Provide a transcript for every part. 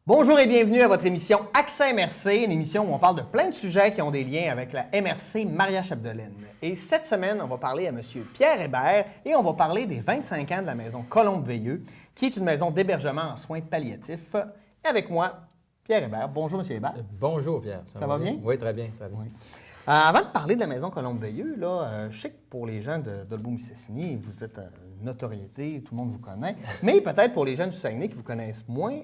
Bonjour et bienvenue à votre émission Accès MRC, une émission où on parle de plein de sujets qui ont des liens avec la MRC Maria-Chapdelaine. Et cette semaine, on va parler à M. Pierre Hébert et on va parler des 25 ans de la maison Colombe-Veilleux, qui est une maison d'hébergement en soins palliatifs. Et avec moi, Pierre Hébert. Bonjour, M. Hébert. Bonjour, Pierre. Ça va bien? Oui, très bien. Très bien. Oui. Avant de parler de la maison Colombe-Veilleux, je sais que pour les gens d'Olbeau-Mistassini, vous êtes une notoriété, tout le monde vous connaît. Mais peut-être pour les gens du Saguenay qui vous connaissent moins,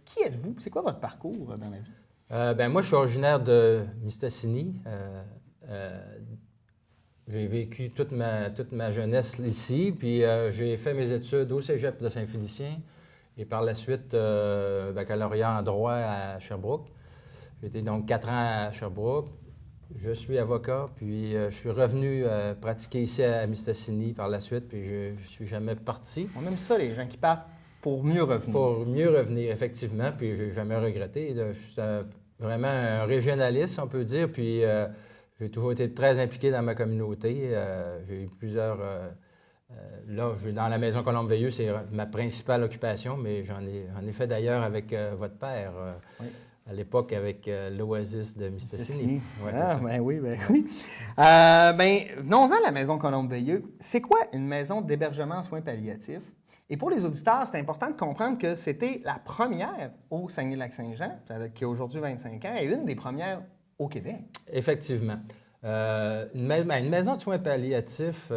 qui êtes-vous? C'est quoi votre parcours dans la vie? Moi, je suis originaire de Mistassini. J'ai vécu toute ma jeunesse ici, puis j'ai fait mes études au cégep de Saint-Félicien et par la suite, baccalauréat en droit à Sherbrooke. J'ai été donc 4 ans à Sherbrooke. Je suis avocat, puis je suis revenu pratiquer ici à Mistassini par la suite, puis je ne suis jamais parti. On aime ça, les gens qui partent pour mieux revenir. Pour mieux revenir, effectivement, puis je n'ai jamais regretté. Je suis vraiment un régionaliste, on peut dire, puis j'ai toujours été très impliqué dans ma communauté. J'ai eu plusieurs... là, dans la maison Colombe-Veilleux, c'est ma principale occupation, mais j'en ai fait d'ailleurs avec votre père. Oui. À l'époque, avec l'Oasis de Mistassini. Ouais, oui. Venons-en à la maison Colombe-Veilleux. C'est quoi une maison d'hébergement en soins palliatifs? Et pour les auditeurs, c'est important de comprendre que c'était la première au Saguenay-Lac-Saint-Jean, qui a aujourd'hui 25 ans, et une des premières au Québec. Effectivement. Une maison de soins palliatifs,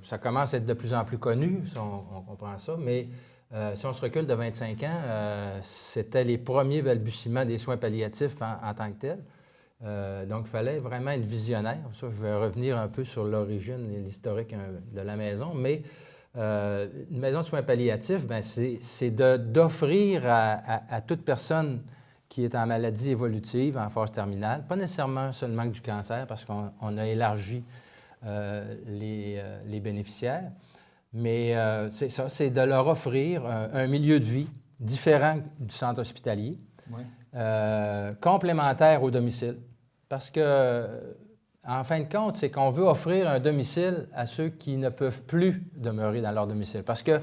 ça commence à être de plus en plus connu, ça, on comprend ça, mais... si on se recule de 25 ans, c'était les premiers balbutiements des soins palliatifs en tant que tels. Donc, il fallait vraiment être visionnaire. Ça, je vais revenir un peu sur l'origine et l'historique de la maison. Mais une maison de soins palliatifs, c'est d'offrir à toute personne qui est en maladie évolutive, en phase terminale, pas nécessairement seulement du cancer, parce qu'on a élargi les bénéficiaires, mais c'est ça, c'est de leur offrir un milieu de vie différent du centre hospitalier, complémentaire au domicile. Parce que, en fin de compte, c'est qu'on veut offrir un domicile à ceux qui ne peuvent plus demeurer dans leur domicile. Parce que,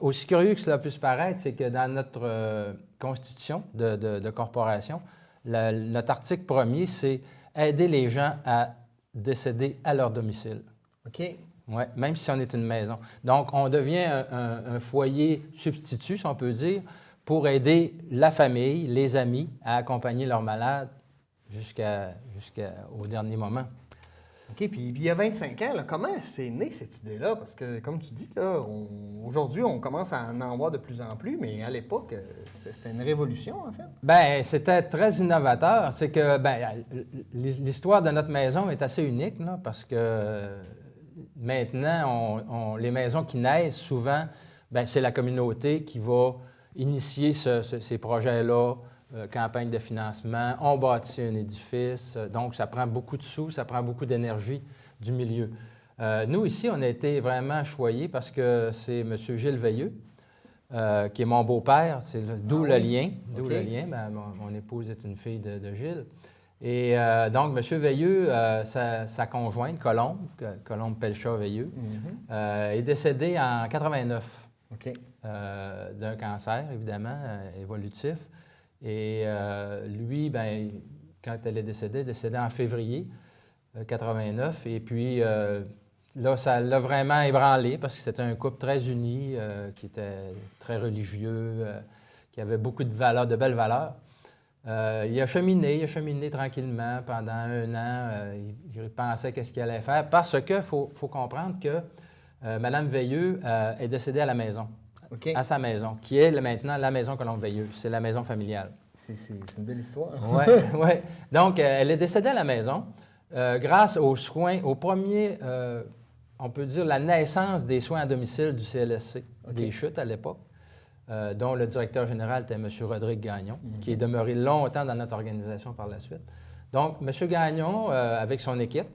aussi curieux que cela puisse paraître, c'est que dans notre constitution de corporation, notre article premier, c'est aider les gens à décéder à leur domicile. OK. Oui, même si on est une maison. Donc, on devient un foyer substitut, si on peut dire, pour aider la famille, les amis à accompagner leurs malades jusqu'au dernier moment. OK, puis il y a 25 ans, comment c'est né cette idée-là? Parce que, comme tu dis, aujourd'hui, on commence à en voir de plus en plus, mais à l'époque, c'était une révolution, en fait. Bien, c'était très innovateur. C'est que, l'histoire de notre maison est assez unique, là, parce que... Maintenant, les maisons qui naissent, souvent, c'est la communauté qui va initier ces projets-là, campagne de financement. On bâtit un édifice, donc ça prend beaucoup de sous, ça prend beaucoup d'énergie du milieu. Nous, ici, on a été vraiment choyés parce que c'est M. Gilles Veilleux, qui est mon beau-père, d'où le lien. D'où le lien. Mon épouse est une fille de Gilles. Et donc, M. Veilleux, sa conjointe, Colombe Pelchat-Veilleux, est décédée en 89 d'un cancer, évidemment, évolutif. Et lui, quand elle est décédée en février 89. Et puis, là, ça l'a vraiment ébranlé parce que c'était un couple très uni, qui était très religieux, qui avait beaucoup de valeurs, de belles valeurs. Il a cheminé tranquillement pendant 1 an. Il pensait qu'est-ce qu'il allait faire parce qu'il faut comprendre que Mme Veilleux est décédée à la maison, à sa maison, qui est maintenant la maison Colombe-Veilleux. C'est la maison familiale. C'est une belle histoire. Oui. Donc, elle est décédée à la maison grâce aux soins, au premier, on peut dire, la naissance des soins à domicile du CLSC, des chutes à l'époque. Dont le directeur général était M. Rodrigue Gagnon, qui est demeuré longtemps dans notre organisation par la suite. Donc, M. Gagnon, avec son équipe,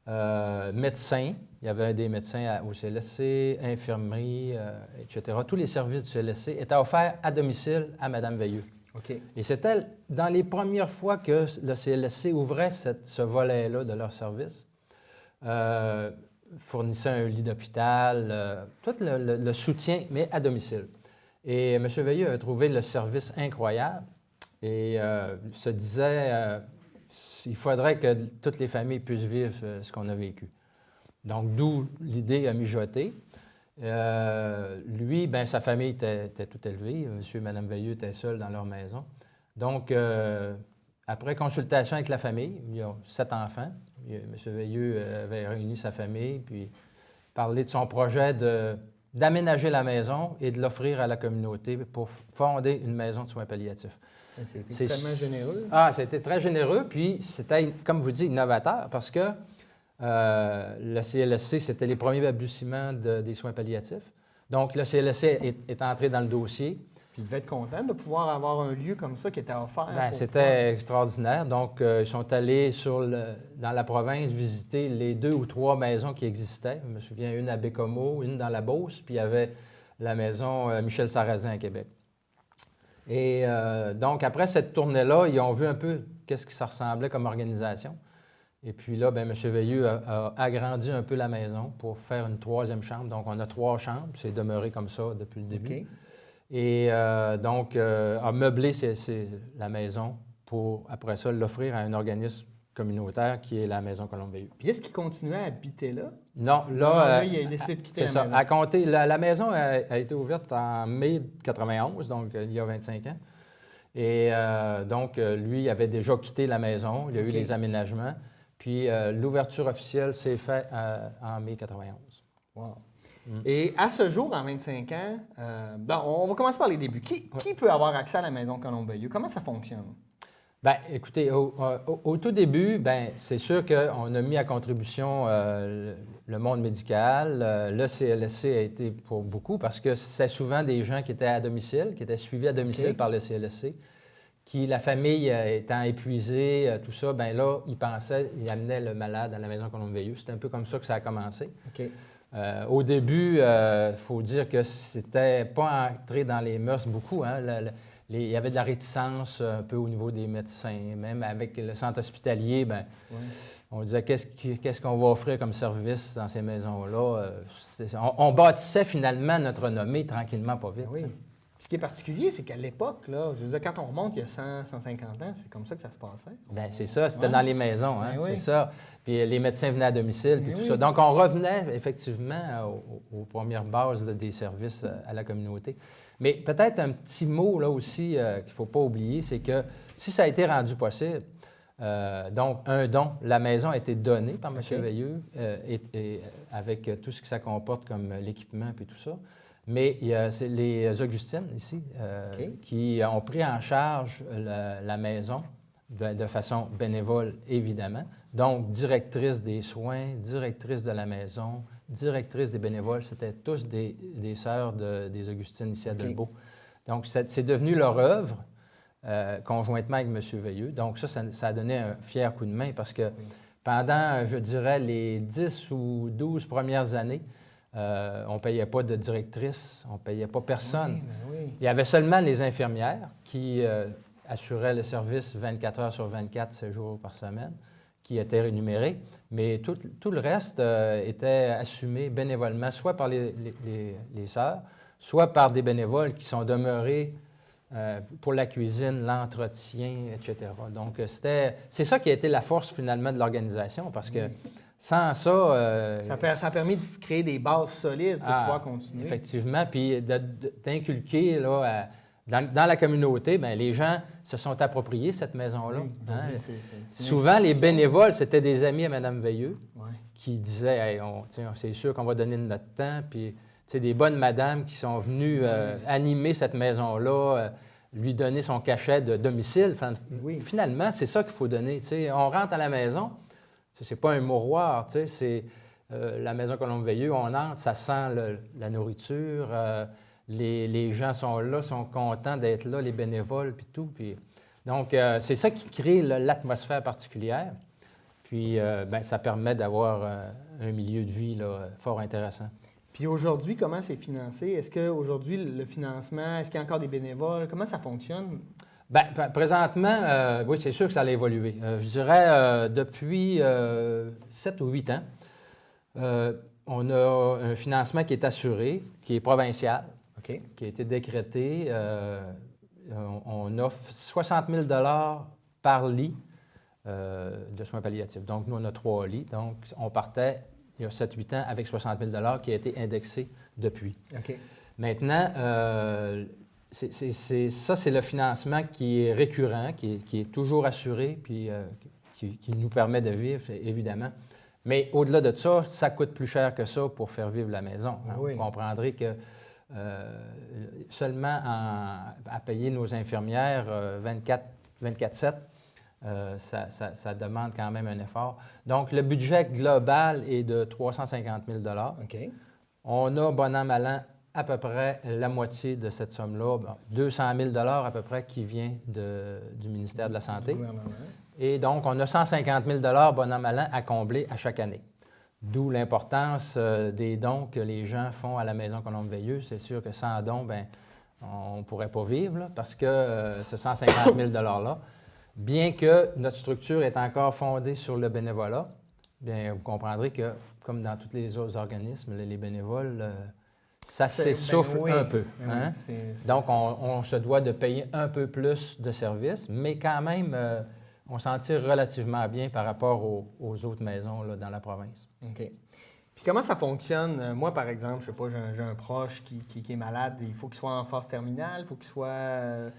médecins, il y avait des médecins au CLSC, infirmerie, etc. Tous les services du CLSC étaient offerts à domicile à Mme Veilleux. Et c'était dans les premières fois que le CLSC ouvrait ce volet-là de leur service. Fournissait un lit d'hôpital, tout le soutien, mais à domicile. Et M. Veilleux a trouvé le service incroyable et se disait il faudrait que toutes les familles puissent vivre ce qu'on a vécu. Donc, d'où l'idée a mijoté. Lui, bien, sa famille était toute élevée. Monsieur et Mme Veilleux étaient seuls dans leur maison. Donc, après consultation avec la famille, il y a 7 enfants. M. Veilleux avait réuni sa famille, puis parlé de son projet d'aménager la maison et de l'offrir à la communauté pour fonder une maison de soins palliatifs. C'est extrêmement généreux. Ah, c'était très généreux, puis c'était, comme je vous dis, innovateur, parce que le CLSC, c'était les premiers balbutiements des soins palliatifs. Donc, le CLSC est entré dans le dossier. Puis ils devaient être contents de pouvoir avoir un lieu comme ça qui était offert. Bien, c'était extraordinaire. Donc, ils sont allés dans la province visiter les 2 ou 3 maisons qui existaient. Je me souviens, une à Bécomo, une dans la Beauce, puis il y avait la maison Michel Sarrazin à Québec. Et donc, après cette tournée-là, ils ont vu un peu qu'est-ce que ça ressemblait comme organisation. Et puis là, bien, M. Veilleux a agrandi un peu la maison pour faire une 3e chambre. Donc, on a 3 chambres. C'est demeuré comme ça depuis le début. Okay. Et donc, a meublé la maison pour, après ça, l'offrir à un organisme communautaire qui est la Maison Colombe-Veilleux. Puis est-ce qu'il continuait à habiter là? Non, là, il a décidé de quitter la maison. À compter, la maison a été ouverte en mai 1991, donc il y a 25 ans. Et donc, lui avait déjà quitté la maison. Il y a eu les aménagements. Puis l'ouverture officielle s'est faite en mai 1991. Wow. Et à ce jour, en 25 ans, on va commencer par les débuts. Qui peut avoir accès à la Maison Colombe-Veilleux? Comment ça fonctionne? Bien, écoutez, au tout début, bien, c'est sûr qu'on a mis à contribution le monde médical. Le CLSC a été pour beaucoup parce que c'est souvent des gens qui étaient à domicile, qui étaient suivis à domicile par le CLSC, qui, la famille étant épuisée, tout ça, bien là, ils amenaient le malade à la Maison Colombe-Veilleux. C'est un peu comme ça que ça a commencé. Okay. Au début, il faut dire que c'était pas entré dans les mœurs beaucoup. Hein? Il y avait de la réticence un peu au niveau des médecins. Même avec le centre hospitalier, bien, on disait qu'est-ce qu'on va offrir comme service dans ces maisons-là. On bâtissait finalement notre renommée tranquillement, pas vite. Oui. Ce qui est particulier, c'est qu'à l'époque, là, je veux dire, quand on remonte il y a 100, 150 ans, c'est comme ça que ça se passait. Bien, c'est ça, c'était dans les maisons, hein, oui. c'est ça. Puis les médecins venaient à domicile, puis tout ça. Donc, on revenait effectivement aux premières bases des services à la communauté. Mais peut-être un petit mot là aussi qu'il ne faut pas oublier, c'est que si ça a été rendu possible, donc un don, la maison a été donnée par M. Veilleux, et avec tout ce que ça comporte comme l'équipement puis tout ça. Mais c'est les Augustines ici qui ont pris en charge la maison de façon bénévole, évidemment. Donc, directrice des soins, directrice de la maison, directrice des bénévoles, c'était tous des sœurs des Augustines ici à Delbo. Donc, c'est devenu leur œuvre, conjointement avec M. Veilleux. Donc, ça a donné un fier coup de main parce que pendant, je dirais, les 10 ou 12 premières années, on ne payait pas de directrice, on ne payait pas personne. Il y avait seulement les infirmières qui assuraient le service 24 heures sur 24, 7 jours par semaine, qui étaient rémunérés, mais tout le reste était assumé bénévolement, soit par les sœurs, soit par des bénévoles qui sont demeurés pour la cuisine, l'entretien, etc. Donc, c'est ça qui a été la force finalement de l'organisation, parce que sans ça... ça a permis de créer des bases solides pour pouvoir continuer. Effectivement, puis d'inculquer là, dans la communauté, bien, les gens se sont appropriés cette maison-là. Oui, hein? Souvent, les bénévoles, c'était des amis à Mme Veilleux qui disaient hey, c'est sûr qu'on va donner de notre temps. Puis, des bonnes madames qui sont venues animer cette maison-là, lui donner son cachet de domicile. Enfin, finalement, c'est ça qu'il faut donner. On rentre à la maison. C'est pas un mouroir, c'est la Maison Colombe-Veilleux, on entre, ça sent la nourriture, les gens sont là, sont contents d'être là, les bénévoles, puis tout. Puis, donc, c'est ça qui crée l'atmosphère particulière. Puis, ça permet d'avoir un milieu de vie là, fort intéressant. Puis aujourd'hui, comment c'est financé? Est-ce qu'aujourd'hui, le financement, est-ce qu'il y a encore des bénévoles? Comment ça fonctionne? Bien, présentement, oui, c'est sûr que ça a évolué. Je dirais, depuis 7 ou 8 ans, on a un financement qui est assuré, qui est provincial. qui a été décrété. On offre 60 000 par lit de soins palliatifs. Donc, nous, on a 3 lits. Donc, on partait il y a 7-8 ans avec 60 000 qui a été indexé depuis. OK. Maintenant, c'est le financement qui est récurrent, qui est toujours assuré, puis qui nous permet de vivre, évidemment. Mais au-delà de ça, ça coûte plus cher que ça pour faire vivre la maison. Oui. Vous comprendrez que seulement à payer nos infirmières 24/7, ça demande quand même un effort. Donc, le budget global est de 350 000 OK. On a, bon an, mal an, à peu près la moitié de cette somme-là, 200 000 à peu près, qui vient du ministère de la Santé. Et donc, on a 150 000 bon an, mal an, à combler à chaque année. D'où l'importance des dons que les gens font à la Maison Colombe-Veilleux. C'est sûr que sans dons, bien, on ne pourrait pas vivre, là, parce que ce 150 000 $-là, bien que notre structure est encore fondée sur le bénévolat, bien, vous comprendrez que, comme dans tous les autres organismes, les bénévoles, ça s'essouffle un peu. Hein? Donc, on se doit de payer un peu plus de services, mais quand même, on s'en tire relativement bien par rapport aux autres maisons là, dans la province. OK. Puis comment ça fonctionne? Moi, par exemple, je sais pas, j'ai un proche qui est malade, il faut qu'il soit en phase terminale, il faut qu'il soit...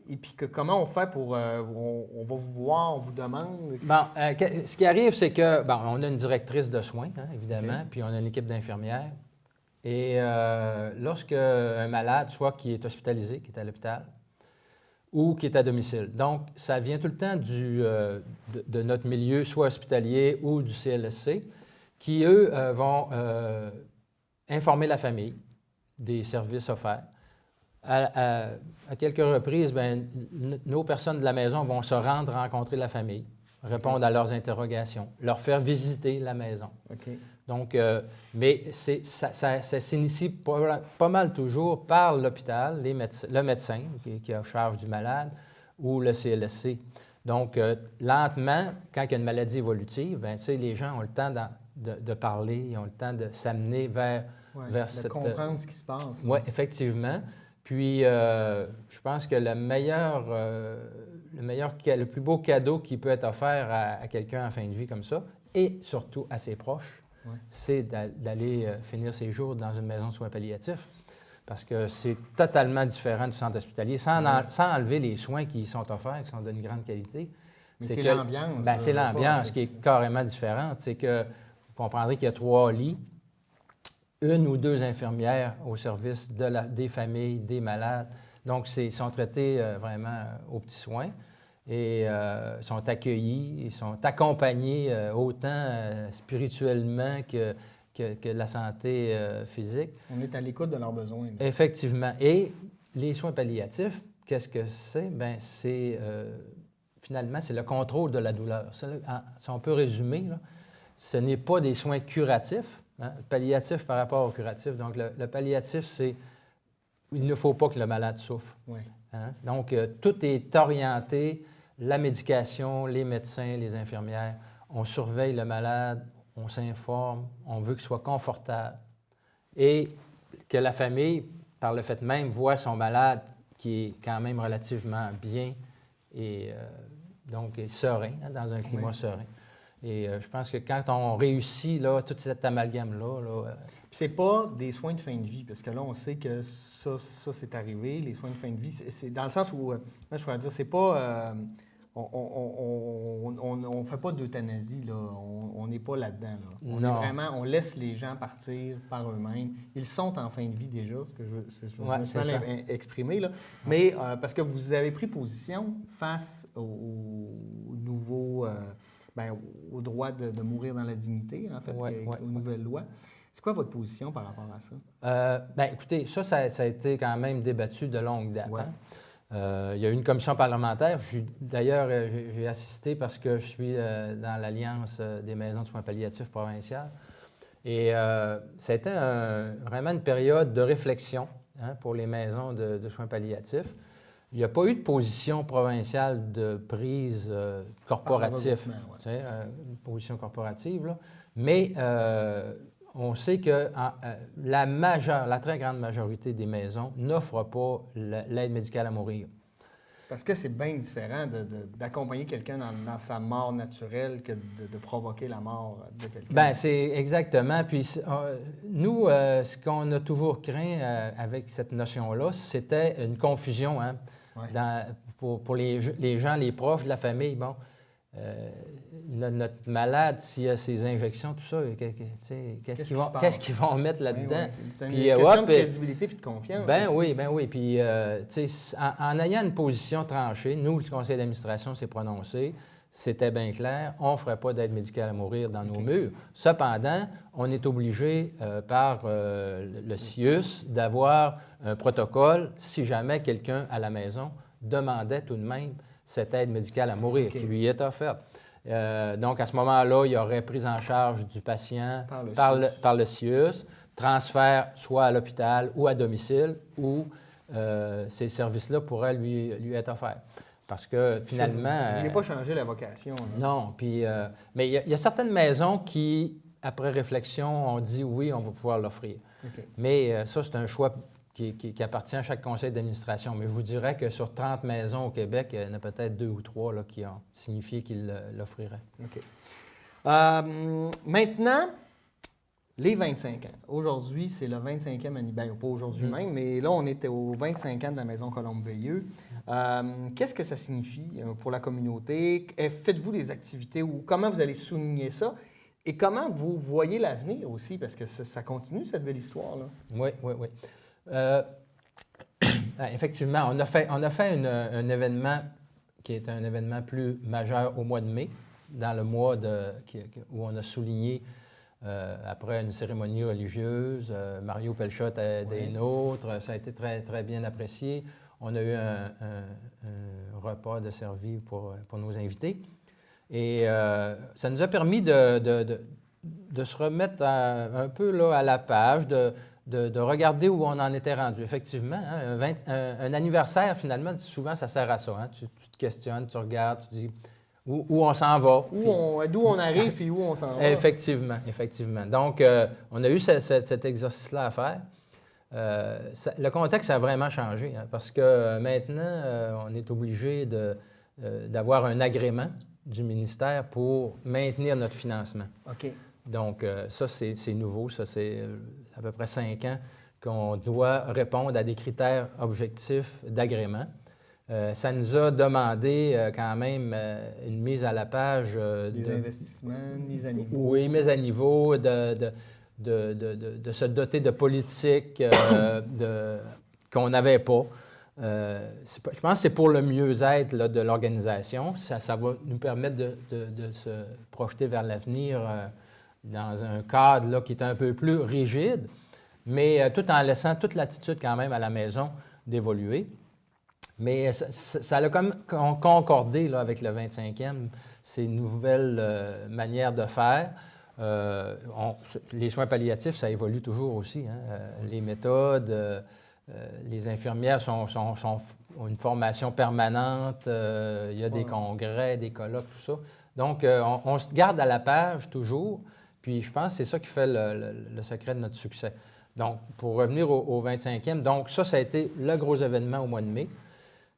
Et puis comment on fait pour... on va vous voir, on vous demande... Bon, ce qui arrive, c'est que, bon, on a une directrice de soins, hein, évidemment, puis on a une équipe d'infirmières. Et lorsque un malade, soit qui est hospitalisé, qui est à l'hôpital, ou qui est à domicile. Donc, ça vient tout le temps de notre milieu, soit hospitalier ou du CLSC, qui, eux, vont informer la famille des services offerts. À quelques reprises, bien, nos personnes de la maison vont se rendre rencontrer la famille, répondre à leurs interrogations, leur faire visiter la maison. Okay. Donc, mais ça s'initie pas mal toujours par l'hôpital, le médecin qui a charge du malade ou le CLSC. Donc, lentement, quand il y a une maladie évolutive, bien, les gens ont le temps de parler, ils ont le temps de s'amener vers de comprendre ce qui se passe. Oui, effectivement. Puis, je pense que le plus beau cadeau qui peut être offert à quelqu'un en fin de vie comme ça, et surtout à ses proches, c'est d'aller finir ses jours dans une maison de soins palliatifs, parce que c'est totalement différent du centre hospitalier, sans enlever les soins qui y sont offerts, qui sont d'une grande qualité. Mais c'est l'ambiance. Bien, c'est l'ambiance qui est carrément différente. C'est que vous comprendrez qu'il y a 3 lits, 1 ou 2 infirmières au service des familles, des malades. Donc, ils sont traités vraiment aux petits soins et sont accueillis, ils sont accompagnés autant spirituellement que la santé physique. On est à l'écoute de leurs besoins. Là. Effectivement. Et les soins palliatifs, qu'est-ce que c'est? Bien, finalement, c'est le contrôle de la douleur. Si on peut résumer, là, ce n'est pas des soins curatifs, hein, palliatifs par rapport au curatif. Donc, le palliatif, c'est il ne faut pas que le malade souffre. Oui. Hein? Donc, tout est orienté, la médication, les médecins, les infirmières. On surveille le malade, on s'informe, on veut qu'il soit confortable. Et que la famille, par le fait même, voit son malade qui est quand même relativement bien et donc serein, hein, dans un climat serein. Et je pense que quand on réussit, là, tout cet amalgame-là... Puis c'est pas des soins de fin de vie, parce que là, on sait que ça c'est arrivé, les soins de fin de vie. C'est dans le sens où, moi, je pourrais dire, c'est pas... on fait pas d'euthanasie, là. On n'est pas là-dedans, là. On est vraiment... On laisse les gens partir par eux-mêmes. Ils sont en fin de vie déjà, ce que je me suis mal exprimé, là. Mais parce que vous avez pris position face aux nouveaux... au droit de mourir dans la dignité, en fait, aux nouvelles lois. C'est quoi votre position par rapport à ça? Bien, écoutez, ça a été quand même débattu de longue date. Ouais. Hein? Il y a eu une commission parlementaire. D'ailleurs, j'ai assisté parce que je suis dans l'Alliance des maisons de soins palliatifs provinciales. Et ça a été vraiment une période de réflexion, hein, pour les maisons de soins palliatifs. Il n'y a pas eu de position provinciale de prise corporative, une position corporative, là. Mais on sait que la très grande majorité des maisons n'offrent pas l'aide médicale à mourir. Parce que c'est bien différent d'accompagner quelqu'un dans sa mort naturelle que de provoquer la mort de quelqu'un. Bien, c'est exactement. Puis nous, ce qu'on a toujours craint avec cette notion-là, c'était une confusion hein, pour les gens, les proches de la famille. Bon, notre malade, s'il a ses injections, tout ça, qu'est-ce qu'ils vont mettre là-dedans? C'est une question de crédibilité et de confiance. Ben oui. Puis, en ayant une position tranchée, nous, le conseil d'administration s'est prononcé, c'était bien clair, on ne ferait pas d'aide médicale à mourir dans nos murs. Cependant, on est obligé par le CIUS d'avoir un protocole si jamais quelqu'un à la maison demandait tout de même cette aide médicale à mourir qui lui est offerte. Donc, à ce moment-là, il y aurait prise en charge du patient par le CIUS, transfert soit à l'hôpital ou à domicile, où ces services-là pourraient lui être offerts. Parce que finalement... Vous ne voulez pas changer la vocation. Là. Non, puis... mais il y a certaines maisons qui, après réflexion, ont dit oui, on va pouvoir l'offrir. Okay. Mais ça, c'est un choix qui appartient à chaque conseil d'administration. Mais je vous dirais que sur 30 maisons au Québec, il y en a peut-être 2 ou 3 là, qui ont signifié qu'ils l'offriraient. OK. Maintenant, les 25 ans. Aujourd'hui, c'est le 25e anniversaire. Pas aujourd'hui même, mais là, on était aux 25 ans de la Maison Colombe-Veilleux. Qu'est-ce que ça signifie pour la communauté? Faites-vous des activités ou comment vous allez souligner ça? Et comment vous voyez l'avenir aussi? Parce que ça continue, cette belle histoire-là. Oui. Effectivement, on a fait un événement qui est un événement plus majeur au mois de mai, dans le mois où on a souligné, après une cérémonie religieuse, Mario Pelchat est des nôtres, ça a été très, très bien apprécié. On a eu un repas de servi pour nos invités. Et ça nous a permis de se remettre un peu là, à la page, de regarder où on en était rendu. Effectivement, hein, un anniversaire, finalement, souvent, ça sert à ça. Hein. Tu te questionnes, tu regardes, tu dis où on s'en va. D'où on arrive et où on s'en va. Effectivement. Donc, on a eu cet exercice-là à faire. Le contexte a vraiment changé, hein, parce que maintenant, on est obligé d'avoir un agrément du ministère pour maintenir notre financement. OK. Donc, ça, c'est nouveau. Ça, c'est à peu près 5 ans qu'on doit répondre à des critères objectifs d'agrément. Ça nous a demandé quand même une mise à la page. Des investissements, une mise à niveau. Oui, mise à niveau, de se doter de politiques qu'on n'avait pas. Je pense que c'est pour le mieux-être là, de l'organisation. Ça va nous permettre de se projeter vers l'avenir dans un cadre là, qui est un peu plus rigide, mais tout en laissant toute l'attitude quand même à la maison d'évoluer. Mais ça a comme concordé là, avec le 25e, ces nouvelles manières de faire. Les soins palliatifs, ça évolue toujours aussi. Hein. Les méthodes, les infirmières ont une formation permanente, il y a des congrès, des colloques, tout ça. Donc, on se garde à la page toujours, puis je pense que c'est ça qui fait le secret de notre succès. Donc, pour revenir au 25e, donc ça a été le gros événement au mois de mai.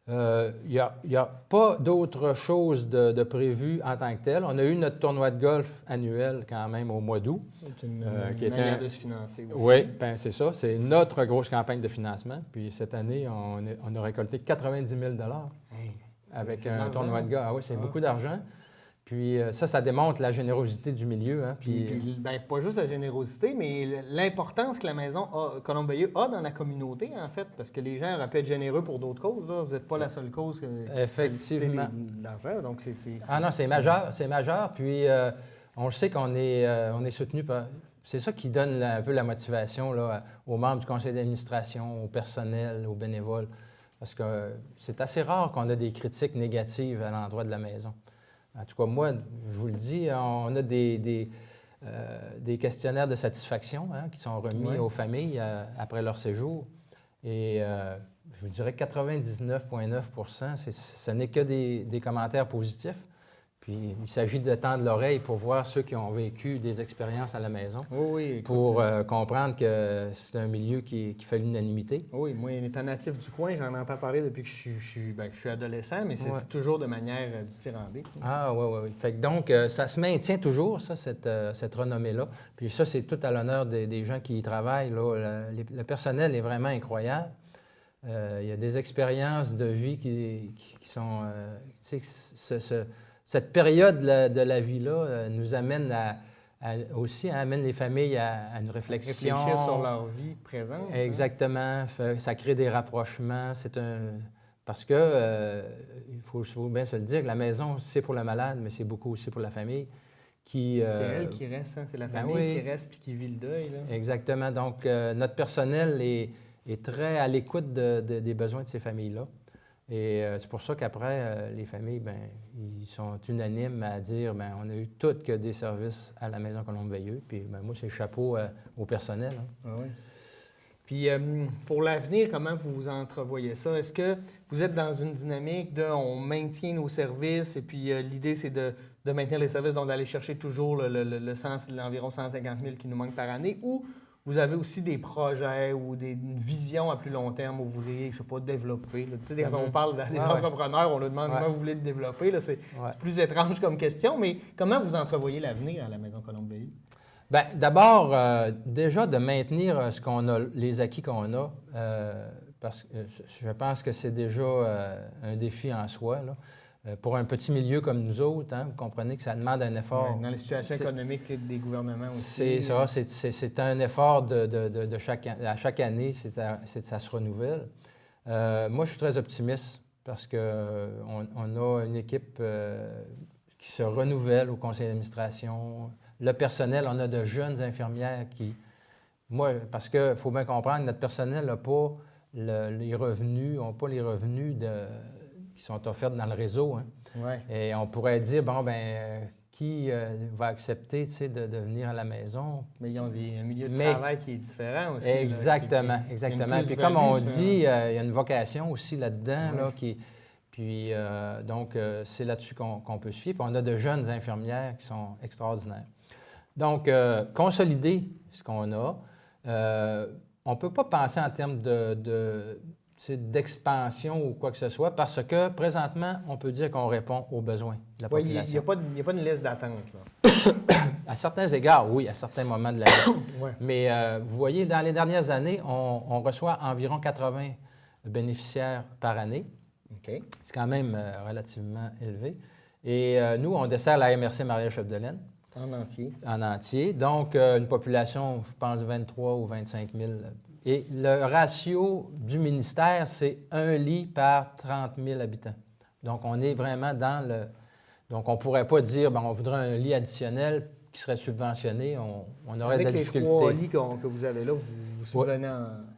Il n'y a pas d'autre chose de prévu en tant que tel. On a eu notre tournoi de golf annuel quand même au mois d'août. C'est une manière de se financer aussi. Oui, bien c'est ça. C'est notre grosse campagne de financement. Puis cette année, on a récolté 90 000 avec un tournoi de golf. Ah oui, c'est beaucoup d'argent. Puis ça démontre la générosité du milieu. Hein, puis pas juste la générosité, mais l'importance que la Maison Colombe-Veilleux a dans la communauté, en fait, parce que les gens auraient pu être généreux pour d'autres causes. Là. Vous n'êtes pas la seule cause qui effectivement l'argent, donc c'est... Ah non, c'est majeur. Puis on le sait qu'on est soutenu par... C'est ça qui donne un peu la motivation là, aux membres du conseil d'administration, au personnel, aux bénévoles, parce que c'est assez rare qu'on ait des critiques négatives à l'endroit de la maison. En tout cas, moi, je vous le dis, on a des questionnaires de satisfaction hein, qui sont remis aux familles après leur séjour. Et je vous dirais 99,9 % ce n'est que des commentaires positifs. Puis il s'agit de tendre l'oreille pour voir ceux qui ont vécu des expériences à la maison, Oui, pour comprendre que c'est un milieu qui fait l'unanimité. Oui, moi, étant natif du coin, j'en entends parler depuis que je suis adolescent, mais c'est Ouais. toujours de manière dithyrambique. Ah oui, oui, oui. Fait que donc, ça se maintient toujours, ça, cette renommée-là. Puis ça, c'est tout à l'honneur des gens qui y travaillent, là. Le personnel est vraiment incroyable. Il y a des expériences de vie qui sont... tu sais, cette période de la vie-là nous amène aussi amène les familles à une réflexion. Réfléchir sur leur vie présente. Exactement. Ça crée des rapprochements. Parce que, il faut bien se le dire, que la maison, c'est pour le malade, mais c'est beaucoup aussi pour la famille. C'est elle qui reste, hein? C'est la famille qui reste puis qui vit le deuil. Là. Exactement. Donc, notre personnel est très à l'écoute des besoins de ces familles-là. Et c'est pour ça qu'après, les familles, ils sont unanimes à dire, on a eu tout que des services à la Maison Colombe-Veilleux. Puis moi, c'est chapeau au personnel. Hein. Ah oui. Puis pour l'avenir, comment vous entrevoyez ça? Est-ce que vous êtes dans une dynamique de on maintient nos services et puis l'idée, c'est de maintenir les services, donc d'aller chercher toujours l'environ 150 000 qui nous manque par année, ou vous avez aussi des projets ou une vision à plus long terme où vous voudriez, je ne sais pas, développer. Là. Tu sais, quand on parle des entrepreneurs, on leur demande comment vous voulez le développer. Là, c'est plus étrange comme question, mais comment vous entrevoyez l'avenir à la Maison Colombe-Veilleux? Bien, d'abord, déjà de maintenir ce qu'on a, les acquis qu'on a, parce que je pense que c'est déjà un défi en soi, là. Pour un petit milieu comme nous autres, hein, vous comprenez que ça demande un effort. Ouais, dans les situations économiques des gouvernements aussi. C'est ça, c'est un effort à chaque année, ça se renouvelle. Moi, je suis très optimiste parce qu'on a une équipe qui se renouvelle au conseil d'administration. Le personnel, on a de jeunes infirmières parce qu'il faut bien comprendre, notre personnel n'a pas les revenus, qui sont offertes dans le réseau. Hein. Ouais. Et on pourrait dire, qui va accepter de venir à la maison? Mais ils ont un milieu de travail qui est différent aussi. Exactement, là, exactement. Puis comme on dit, il y a une vocation aussi là-dedans. Ouais. Donc, c'est là-dessus qu'on peut se fier. Puis on a de jeunes infirmières qui sont extraordinaires. Donc, consolider ce qu'on a. On ne peut pas penser en termes d'expansion ou quoi que ce soit, parce que présentement, on peut dire qu'on répond aux besoins de la population. Il n'y a pas une liste d'attente. Là. À certains égards, oui, à certains moments de la vie. Ouais. Mais vous voyez, dans les dernières années, on reçoit environ 80 bénéficiaires par année. OK. C'est quand même relativement élevé. Et nous, on dessert la MRC Maria-Chapdelaine. En entier. En entier. Donc, une population, je pense, 23 ou 25 000. Et le ratio du ministère, c'est 1 lit par 30 000 habitants. Donc, on est vraiment dans le... Donc, on ne pourrait pas dire, on voudrait un lit additionnel qui serait subventionné. On aurait de la difficulté. Avec les 3 lits que vous avez là, vous subvenez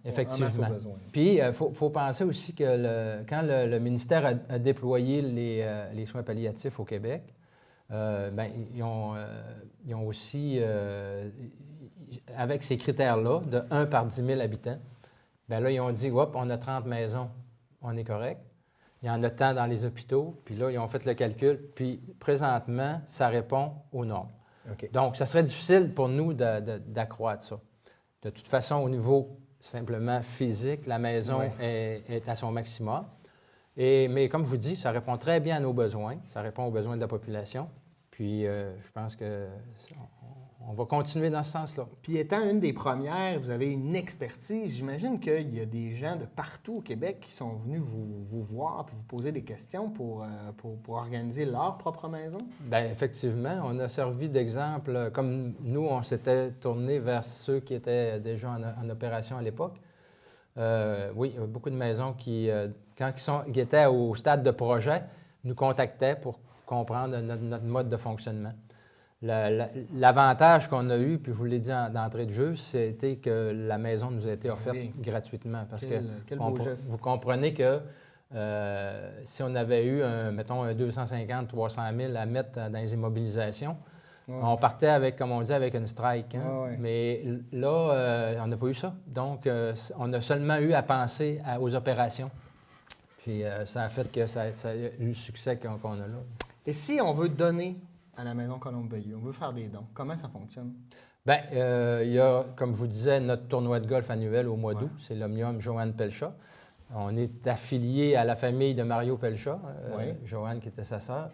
effectivement. en masse aux besoins. Puis, il faut penser aussi que quand le ministère a déployé les soins palliatifs au Québec, ils ont aussi, avec ces critères-là, de 1 par 10 000 habitants, là, ils ont dit, hop, on a 30 maisons, on est correct. Il y en a tant dans les hôpitaux, puis là, ils ont fait le calcul, puis présentement, ça répond aux normes. Okay. Donc, ça serait difficile pour nous d'accroître ça. De toute façon, au niveau simplement physique, la maison est à son maximum. Mais comme je vous dis, ça répond très bien à nos besoins, ça répond aux besoins de la population. Puis, je pense qu'on va continuer dans ce sens-là. Puis, étant une des premières, vous avez une expertise. J'imagine qu'il y a des gens de partout au Québec qui sont venus vous voir puis vous poser des questions pour organiser leur propre maison. Bien, effectivement, on a servi d'exemple. Comme nous, on s'était tourné vers ceux qui étaient déjà en opération à l'époque. Oui, il y a beaucoup de maisons qui étaient au stade de projet, nous contactaient pour comprendre notre mode de fonctionnement. L'avantage qu'on a eu, puis je vous l'ai dit d'entrée de jeu, c'était que la maison nous a été offerte gratuitement. Parce vous comprenez que si on avait eu, mettons, un 250 300 000 à mettre dans les immobilisations, on partait avec, comme on dit, avec une strike. Hein? Mais là, on n'a pas eu ça. Donc, on a seulement eu à penser aux opérations. Puis ça a fait que ça a eu le succès qu'on a là. Et si on veut donner à la Maison Colombe-Veilleux, on veut faire des dons, comment ça fonctionne? Bien, il y a, comme je vous disais, notre tournoi de golf annuel au mois d'août. C'est l'Omnium Joanne Pelchat. On est affilié à la famille de Mario Pelchat, Joanne qui était sa sœur.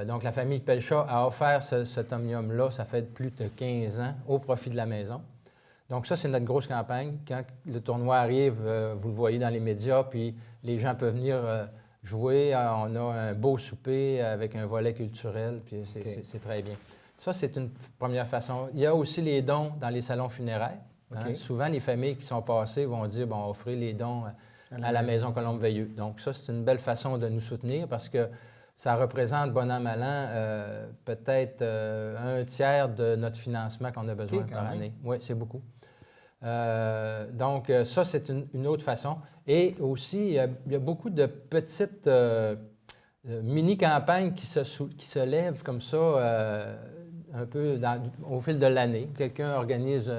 Donc, la famille Pelchat a offert cet Omnium-là, ça fait plus de 15 ans, au profit de la maison. Donc, ça, c'est notre grosse campagne. Quand le tournoi arrive, vous le voyez dans les médias, puis les gens peuvent venir jouer. On a un beau souper avec un volet culturel, puis c'est très bien. Ça, c'est une première façon. Il y a aussi les dons dans les salons funéraires. Hein. Souvent, les familles qui sont passées vont dire, bon, offrez les dons à la Maison Colombe-Veilleux. Donc, ça, c'est une belle façon de nous soutenir parce que ça représente, bon an, mal an, peut-être un tiers de notre financement qu'on a besoin par année. Oui, c'est beaucoup. Donc, ça, c'est une autre façon. Et aussi, il y a beaucoup de petites mini-campagnes qui se lèvent comme ça un peu au fil de l'année. Quelqu'un organise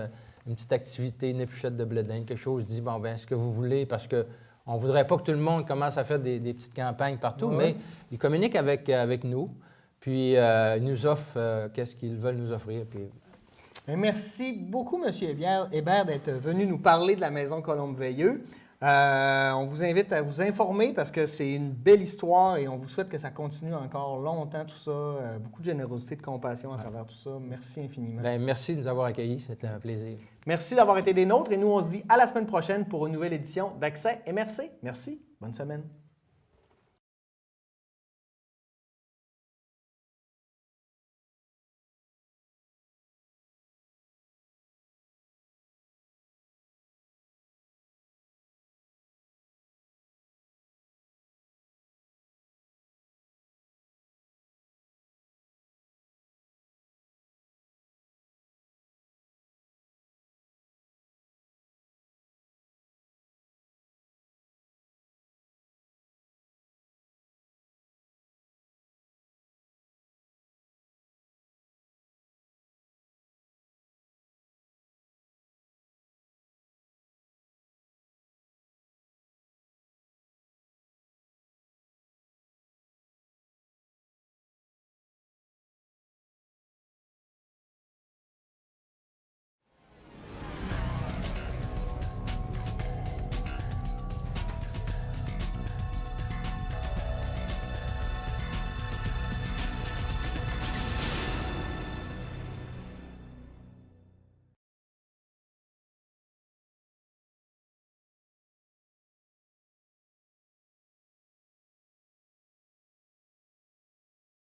une petite activité, une épluchette de blé d'Inde, quelque chose, dit, bon, bien, est-ce que vous voulez, parce qu'on ne voudrait pas que tout le monde commence à faire des petites campagnes partout, mais ils communiquent avec nous, puis ils nous offrent qu'est-ce qu'ils veulent nous offrir. Puis... Merci beaucoup, M. Hébert, d'être venu nous parler de la Maison Colombe-Veilleux. On vous invite à vous informer parce que c'est une belle histoire et on vous souhaite que ça continue encore longtemps, tout ça. Beaucoup de générosité, de compassion à travers tout ça. Merci infiniment. Bien, merci de nous avoir accueillis. C'était un plaisir. Merci d'avoir été des nôtres et nous, on se dit à la semaine prochaine pour une nouvelle édition d'Accès MRC. Merci. Bonne semaine.